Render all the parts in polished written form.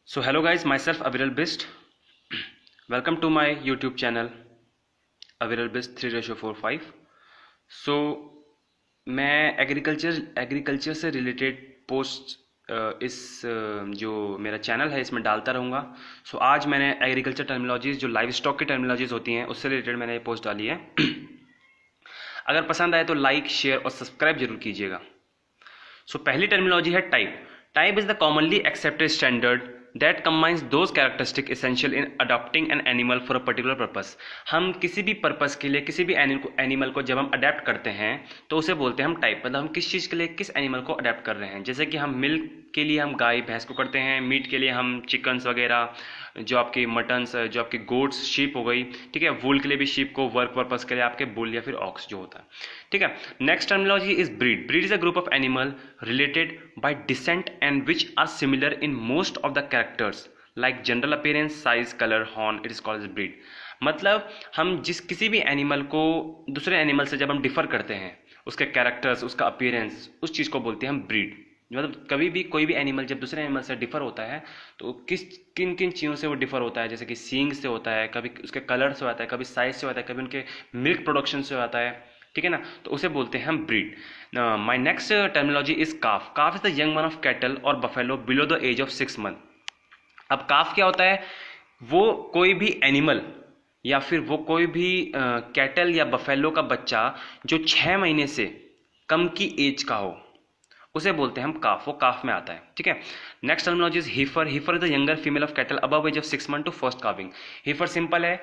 So hello guys, myself Aviral Bist. Welcome to my YouTube channel Aviral Bist 3:45. So मैं agriculture से related post जो मेरा channel है इसमें डालता रहूँगा. सो आज मैंने एग्रीकल्चर टर्मिनोलॉजीज जो लाइव स्टॉक की टर्मिनोलॉजीज होती हैं उससे रिलेटेड मैंने ये पोस्ट डाली है. अगर पसंद आए तो लाइक, शेयर और सब्सक्राइब जरूर कीजिएगा. सो पहली टर्मिनोलॉजी है type. Type is the commonly accepted standard that combines those characteristics essential in adopting an animal for a particular purpose. हम किसी भी पर्पस के लिए किसी भी एनिमल को जब हम अडेप्ट करते हैं तो उसे बोलते हैं हम टाइप. मतलब हम किस चीज़ के लिए किस एनिमल को अडेप्ट कर रहे हैं. जैसे कि हम मिल्क के लिए हम गाय भैंस को करते हैं, मीट के लिए हम चिकन्स वगैरह, जो आपके मटन्स, जो आपके गोट्स, शीप हो गई, ठीक है. वूल के लिए भी शीप को, वर्क पर्पस के लिए आपके बुल या फिर ऑक्स जो होता है, ठीक है. Next terminology is breed. Breed is a group of animal related by descent and which are similar in most of the characters like general appearance, size, colour, horn. It is called as breed. मतलब हम किसी भी animal को दूसरे animal से जब हम differ करते हैं, उसके कैरेक्टर्स, उसका अपीयरेंस, उस चीज़ को बोलते हैं हम ब्रीड. मतलब कभी भी कोई भी एनिमल जब दूसरे एनिमल से डिफर होता है तो किन किन चीज़ों से वो डिफर होता है. जैसे कि सींग से होता है, कभी उसके कलर से होता है, कभी साइज से होता है, कभी उनके मिल्क प्रोडक्शन से होता है, ठीक है ना. तो उसे बोलते हैं हम breed. My next terminology is calf. Calf is the young one of cattle और buffalo below the age of 6 months. अब काफ क्या होता है? वो कोई भी एनिमल या फिर वो कोई भी कैटल या बफेलो का बच्चा जो 6 महीने से कम की एज का हो, उसे बोलते हैं हम काफ. वो काफ में आता है, ठीक है. Next terminology is heifer. Heifer is the younger female of cattle above age of 6 months to first calving. Heifer simple है,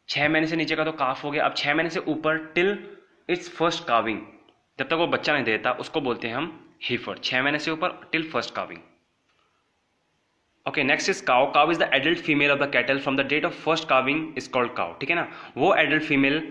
6 महीने से नीचे का तो काफ हो गया. अब 6 महीने से ऊपर टिल इट्स फर्स्ट काविंग, जब तक वो बच्चा नहीं देता उसको बोलते हैं हम हीफर. 6 महीने से ऊपर till first calving. Okay, next is cow. Cow is the adult female of the cattle from the date of first calving is called cow, ठीक है ना. वो adult female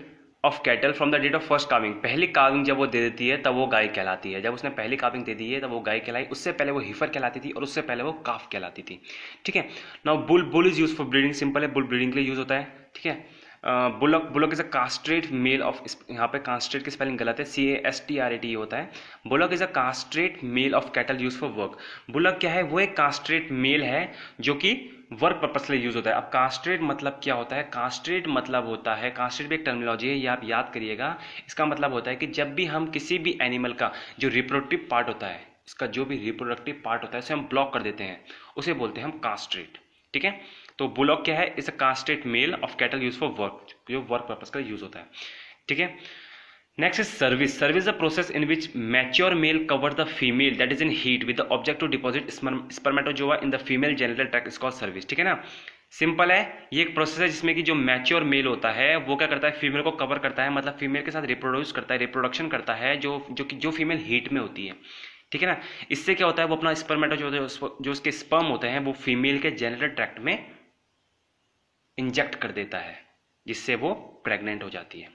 of cattle from the date of first calving, पहली calving जब वो दे देती है तब वो गाय कहलाती है. जब उसने पहली काविंग दे दी है तब वो गाय कहलाई. उससे पहले वो हीफर कहलाती थी और उससे पहले वो काफ कहलाती थी, ठीक है. Now bull. Bull is use for breeding. Simple है, बुल ब्रीडिंग के लिए यूज होता है, ठीक है. Bullock. Bullock is a castrate male of, यहाँ पे कास्ट्रेट की स्पेलिंग गलत है, CASTRAT होता है. Bullock is a castrate male of cattle use for work. Bullock क्या है? वो एक कास्ट्रेट मेल है जो कि वर्क पर्पस के लिए यूज होता है. अब कास्ट्रेट मतलब क्या होता है? कास्ट्रेट मतलब होता है, कास्ट्रेट भी एक टर्मिनोलॉजी है, ये आप याद करिएगा. इसका मतलब होता है कि जब भी हम किसी भी एनिमल का जो रिप्रोडक्टिव पार्ट होता है, इसका जो भी रिप्रोडक्टिव पार्ट होता है उसे हम ब्लॉक कर देते हैं, उसे बोलते हैं हम कास्ट्रेट, ठीक है. तो बुलॉक क्या है? Is a castrate male of cattle use for work, जो वर्क पर्पस का यूज होता है, ठीक है. Next is service. Service the process in which mature male cover the female that is in heat with the object to deposit spermatozoa in the female genital tract is called service, ठीक है ना. Simple है, ये एक process है जिसमें कि जो मैच्योर मेल होता है वो क्या करता है? फीमेल को कवर करता है, मतलब फीमेल के साथ रिप्रोड्यूस करता है, रिप्रोडक्शन करता है, जो फीमेल हीट में होती है, ठीक है ना. इससे क्या होता है? वो अपना स्पर्मेटोजोआ जो उसके स्पर्म होते हैं वो फीमेल के जेनिटल ट्रैक्ट में इंजेक्ट कर देता है, जिससे वो प्रेग्नेंट हो जाती है.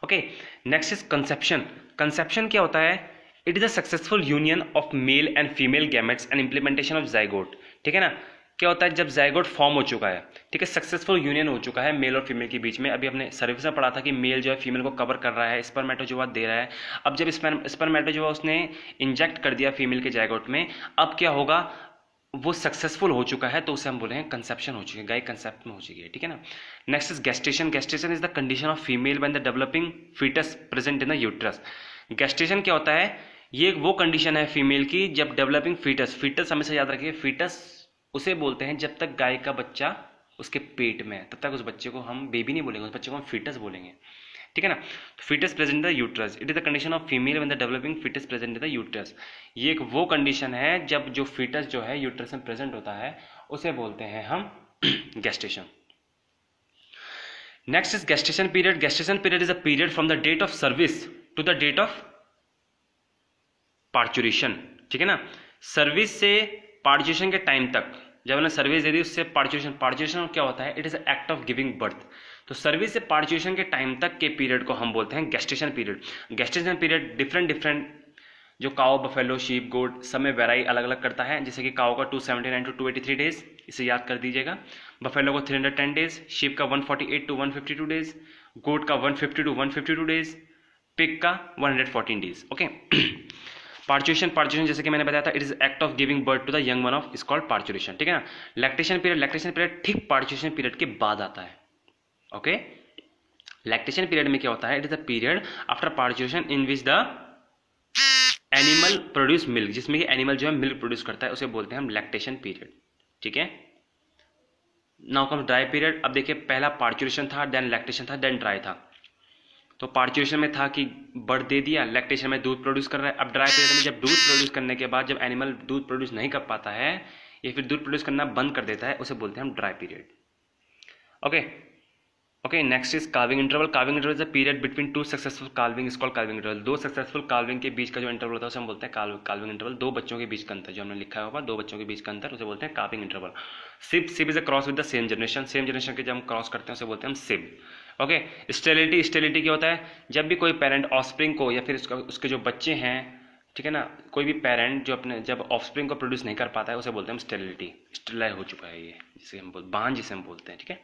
Okay, next is conception. Conception क्या होता है? It is a successful union of male and female gametes and implementation of zygote, ठीक है ना. क्या होता है? जब जाइगोट फॉर्म हो चुका है, ठीक है, सक्सेसफुल यूनियन हो चुका है मेल और फीमेल के बीच में. अभी हमने सर्विस में पढ़ा था कि मेल जो है फीमेल को कवर कर रहा है, स्पर्मेटोजोआ दे रहा है. अब जब स्पर्मेटोजोआ उसने इंजेक्ट कर दिया फीमेल के जाइगोट में, अब क्या होगा? वो सक्सेसफुल हो चुका है, तो उसे हम बोले हैं कंसेप्शन हो चुकी है, गाय कंसेप्ट में हो चुकी है, ठीक है ना. Next is gestation. Gestation is the condition of female when the developing foetus present in the uterus. Gestation क्या होता है? ये वो कंडीशन है फीमेल की जब डेवलपिंग फीटस, फीटस हमेशा याद रखिए, फीटस उसे बोलते हैं जब तक गाय का बच्चा उसके पेट में है तब तक उस बच्चे को हम बेबी नहीं बोलेंगे, उस बच्चे को हम फीटस बोलेंगे, ठीक है ना. Foetus present the uterus. It is the condition of female when the developing foetus present in the uterus. ये एक वो कंडीशन है जब जो फीटस जो है यूट्रस में प्रेजेंट होता है, उसे बोलते हैं हम gestation. Next is gestation period. Gestation period is a period from the date of service to the date of parturition, ठीक है ना. सर्विस से पार्चुरेशन के टाइम तक, जब उन्हें सर्विस दे दी उससे पार्चुरेशन. पार्चुरेशन क्या होता है? It is act of giving birth. तो सर्विस से पार्चुरेशन के टाइम तक के पीरियड को हम बोलते हैं gestation period. Gestation period different जो काओ, बफेलो, शीप, गोट सब में वेराई अलग अलग करता है. जैसे कि काओ का 279 टू 283 डेज, इसे याद कर दीजिएगा. बफेलो को 310 डेज, शीप का 148 टू 152 डेज, गोट का 150 टू 152 डेज, पिग का 114 डेज. ओके, पार्चुरेशन जैसे कि मैंने बताया था, it is act of giving birth to the young one of is called parturition, ठीक है ना। लैक्टेशन पीरियड ठीक पार्चुरेशन पीरियड के बाद आता है। ओके, लैक्टेशन पीरियड में क्या होता है, it is the period after parturition in which the animal produce milk, जिसमें कि एनिमल जो है मिल्क प्रोड्यूस करता है, उसे बोलते हैं हम लैक्टेशन पीरियड, ठीक है। Now come dry period. अब देखिए, पहला पार्चुरेशन था, देन लैक्टेशन था, देन ड्राई था। तो पार्चुरेशन में था कि बर्थ दे दिया, लैक्टेशन में दूध प्रोड्यूस कर रहा है। अब ड्राई पीरियड में जब दूध प्रोड्यूस करने के बाद जब एनिमल दूध प्रोड्यूस नहीं कर पाता है या फिर दूध प्रोड्यूस करना बंद कर देता है, उसे बोलते हैं हम dry period. Okay, next is carving interval. Carving interval is the period between two successful carving is called carving interval. दो सक्सेसफुल कार्विंग के बीच का जो इंटरवल होता है उसे हम बोलते हैं कार्विंग इंटरवल। दो बच्चों के बीच का अंतर, जो हमने लिखा होगा, दो बच्चों के बीच का अंतर, उसे बोलते हैं कार्विंग इंटरवल। सिब is a cross with the same generation के जब हम क्रॉस करते हैं उसे बोलते हैं हम सिब। ओके, स्टेरिलिटी क्या होता है, जब भी कोई पेरेंट ऑफस्प्रिंग को या फिर उसके जो बच्चे हैं, ठीक है ना, कोई भी पेरेंट जो अपने जब ऑफस्प्रिंग को प्रोड्यूस नहीं कर पाता है उसे बोलते हैं हम स्टेरिलिटी। स्टेरिलाइज हो चुका है ये, जिसे हम बांझ जिसे हम बोलते हैं, ठीक है।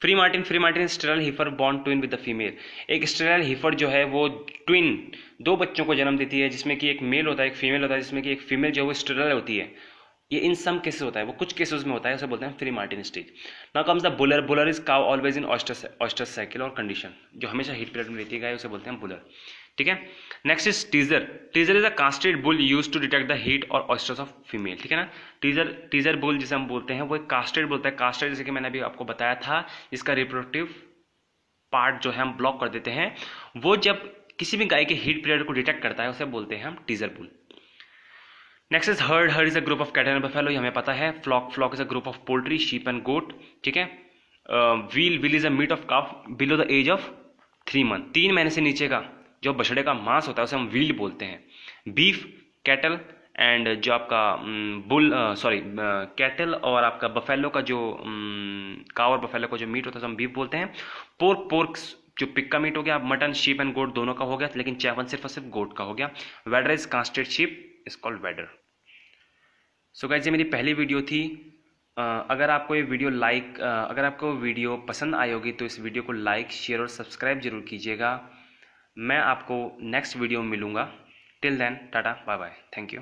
Free Martin sterile हीफर born twin with the female. एक स्टेराइल हीफर जो है वो ट्विन दो बच्चों को जन्म देती है, जिसमें कि एक मेल होता है एक फीमेल होता है, जिसमें कि एक फीमेल जो है वो स्टेराइल होती है। ये इन सम केसेस होता है, वो कुछ केसेस में होता है, उसे बोलते हैं free martin stage. Now comes the buller is cow always in oestrus cycle और कंडीशन, जो हमेशा हीट पीरियड में रहती है गाय, उसे बोलते हैं बुलर, ठीक है। Next is teaser is a castrated bull used to detect the heat और ऑयस्टर्स ऑफ फीमेल, ठीक है ना। टीजर बुल जिसे हम बोलते हैं वो एक कास्ट्रेट बोलता है। कास्ट्रेट जैसे कि मैंने अभी आपको बताया था, जिसका रिप्रोडक्टिव पार्ट जो है हम ब्लॉक कर देते हैं, वो जब किसी भी गाय के हीट पीरियड को डिटेक्ट करता है उसे बोलते हैं हम teaser bull. Next is herd is a group of cattle and buffalo, ये हमें पता है। Flock is a group of poultry, sheep and goat, ठीक है। Veal is a meat of calf below the age of 3 month, 3 महीने से नीचे का जो बछड़े का मांस होता है उसे हम व्हील बोलते हैं। बीफ, कैटल एंड जो आपका कैटल और आपका बफेलो का जो काव और बफेलो का जो मीट होता है हम बीफ बोलते हैं। पोर्क जो पिग का मीट हो गया। मटन, शीप एंड गोट दोनों का हो गया, लेकिन चैवन सिर्फ और सिर्फ गोट का हो गया। Wether is casted sheep is called wether. So guys, ये मेरी पहली वीडियो थी। अगर आपको ये वीडियो पसंद आई होगी तो इस वीडियो को लाइक, शेयर और सब्सक्राइब जरूर कीजिएगा। मैं आपको नेक्स्ट वीडियो में मिलूंगा। Till then, tata, bye bye, thank you.